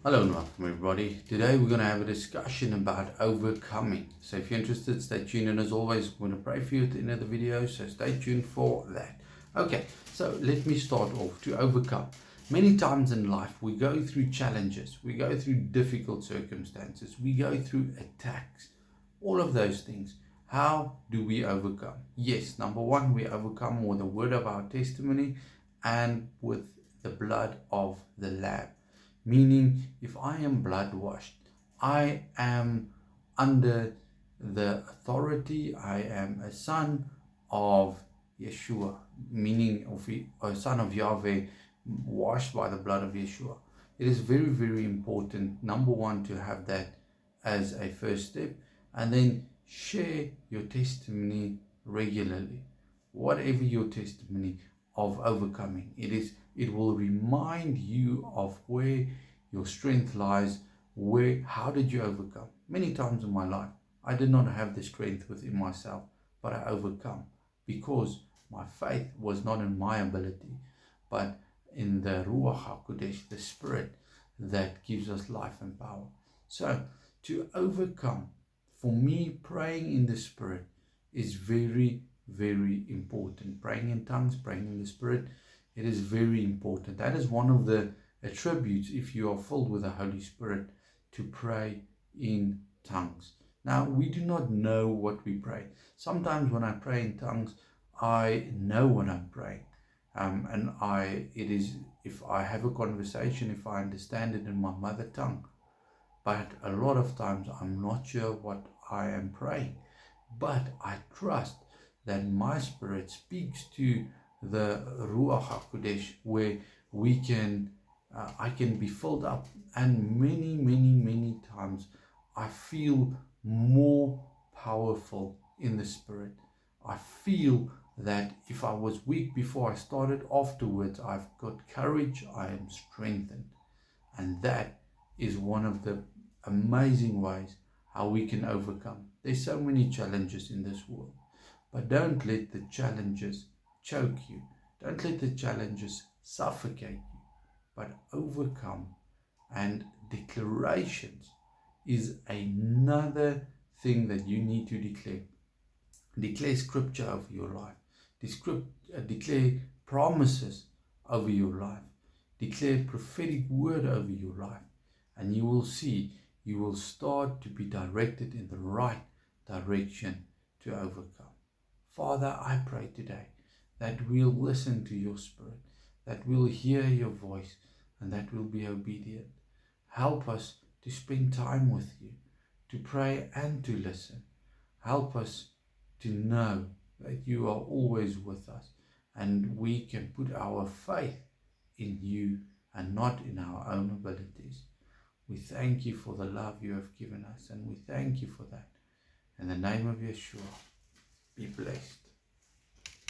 Hello and welcome everybody. Today we're going to have a discussion about overcoming. So if you're interested, stay tuned, and as always, I'm going to pray for you at the end of the video, so stay tuned for that. Okay, so let me start off. To overcome. Many times in life we go through challenges, we go through difficult circumstances, we go through attacks, all of those things. How do we overcome? Yes, number one, we overcome with the word of our testimony and with the blood of the Lamb. Meaning, if I am blood washed, I am under the authority, I am a son of Yeshua, meaning of a son of Yahweh, washed by the blood of Yeshua. It is very, very important, number one, to have that as a first step, and then share your testimony regularly. Whatever your testimony of overcoming, it will remind you of where your strength lies, how did you overcome. Many times in my life I did not have the strength within myself, but I overcome because my faith was not in my ability, but in the Ruach HaKodesh, the Spirit that gives us life and power. So to overcome, for me, praying in the Spirit is very, very important. Praying in tongues, praying in the Spirit, it is very important. That is one of the attributes, if you are filled with the Holy Spirit, to pray in tongues. Now, we do not know what we pray. Sometimes when I pray in tongues, I know what I'm praying. If I have a conversation, if I understand it in my mother tongue, but a lot of times I'm not sure what I am praying. But I trust that my spirit speaks to the Ruach HaKodesh, where I can be filled up, and many times I feel more powerful in the Spirit. I feel that if I was weak before I started, afterwards I've got courage, I am strengthened. And that is one of the amazing ways how we can overcome. There's so many challenges in this world, but don't let the challenges choke you. Don't let the challenges suffocate you, but overcome. And declarations is another thing that you need to declare. Declare scripture over your life. Declare promises over your life. Declare prophetic word over your life. And you will see, you will start to be directed in the right direction to overcome. Father, I pray today that we'll listen to your Spirit, that we'll hear your voice, and that we'll be obedient. Help us to spend time with you, to pray and to listen. Help us to know that you are always with us, and we can put our faith in you and not in our own abilities. We thank you for the love you have given us, and we thank you for that. In the name of Yeshua, be blessed.